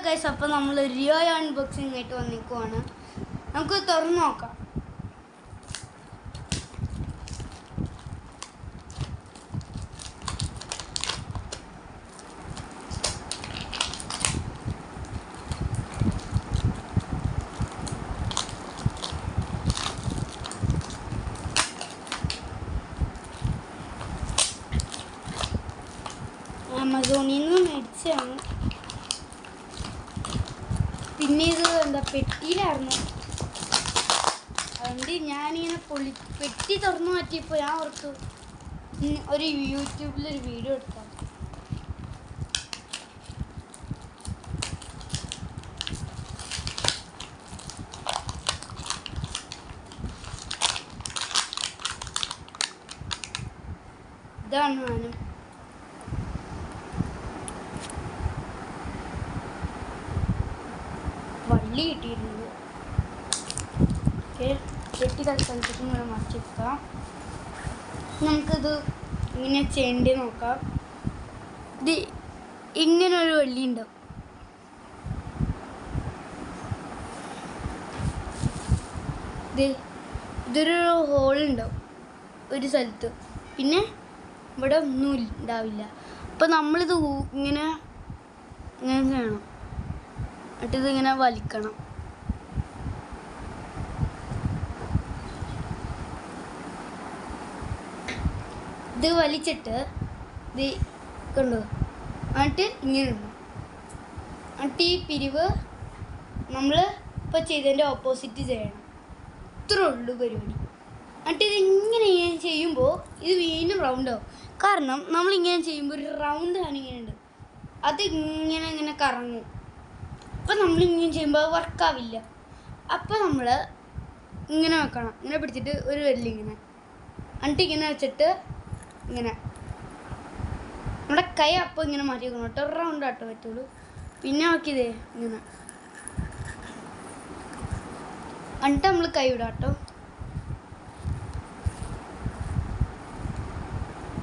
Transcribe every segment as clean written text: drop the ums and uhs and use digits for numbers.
Guys, അപ്പോൾ നമ്മൾ Rio unboxing ആയിട്ട് വന്നിരിക്കുവാണ്. നമുക്ക് തുറന്നു നോക്കാം. ആമസോണിൽ നിന്ന് മേടിച്ചതാണ്. പിന്നെ ഇത് എന്താ പെട്ടിയിലായിരുന്നു. അതുകൊണ്ട് ഞാനിങ്ങനെ പെട്ടി തുറന്നു മാറ്റിയപ്പോൾ ഞാൻ ഓർത്തു ഒരു യൂട്യൂബിലൊരു വീഡിയോ എടുക്കാം. ഇതാണ് ഞാനും വള്ളി കിട്ടിയിട്ടുണ്ട്. ഓക്കെ, പെട്ടി തൽക്കാലത്തേക്ക് ഇങ്ങനെ മാറ്റിവെക്കാം. നമുക്കിത് ഇങ്ങനെ ചെയ്യേണ്ടി നോക്കാം. ഇത് ഇങ്ങനൊരു വള്ളി ഉണ്ടാവും. ഇതൊരു ഹോളുണ്ടാവും ഒരു സ്ഥലത്ത്, പിന്നെ ഇവിടെ ഒന്നും ഉണ്ടാവില്ല. അപ്പം നമ്മളിത് ഇങ്ങനെ ഇങ്ങനെ ചെയ്യണം. എന്നിട്ട് ഇതിങ്ങനെ വലിക്കണം. ഇത് വലിച്ചിട്ട് ഇത് കൊണ്ടു എന്നിട്ട് ഇങ്ങനെ ഇടണം. എന്നിട്ട് ഈ പിരിവ് നമ്മൾ ഇപ്പോൾ ചെയ്തതിൻ്റെ ഓപ്പോസിറ്റ് ചെയ്യണം. ഇത്രേ ഉള്ളൂ പരിപാടി. എന്നിട്ട് ഇതിങ്ങനെ ചെയ്യുമ്പോൾ ഇത് വീണ്ടും റൗണ്ട് ആവും. കാരണം നമ്മളിങ്ങനെ ചെയ്യുമ്പോൾ ഒരു റൗണ്ട് കാണിങ്ങനെ ഉണ്ട്, അത് ഇങ്ങനെ കറങ്ങും. അപ്പം നമ്മളിങ്ങനെ ചെയ്യുമ്പോൾ അത് വർക്കാവില്ല. അപ്പം നമ്മൾ ഇങ്ങനെ വെക്കണം. ഇങ്ങനെ പിടിച്ചിട്ട് ഒരു വിരലിങ്ങനെ, എന്നിട്ട് ഇങ്ങനെ വെച്ചിട്ട് ഇങ്ങനെ നമ്മുടെ കൈ അപ്പം ഇങ്ങനെ മാറ്റി വെക്കണം കേട്ടോ. റൗണ്ട് ആട്ടോ പറ്റുള്ളൂ. പിന്നെ നോക്കിയതേ ഇങ്ങനെ, എന്നിട്ട് നമ്മൾ കൈ വിടാം കേട്ടോ.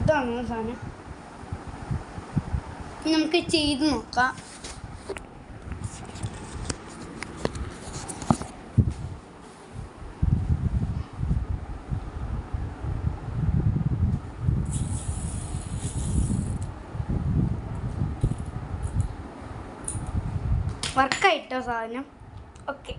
ഇതാണ് സാധനം. നമുക്ക് ചെയ്ത് നോക്കാം. വർക്കായിട്ടോ സാധനം. ഓക്കെ.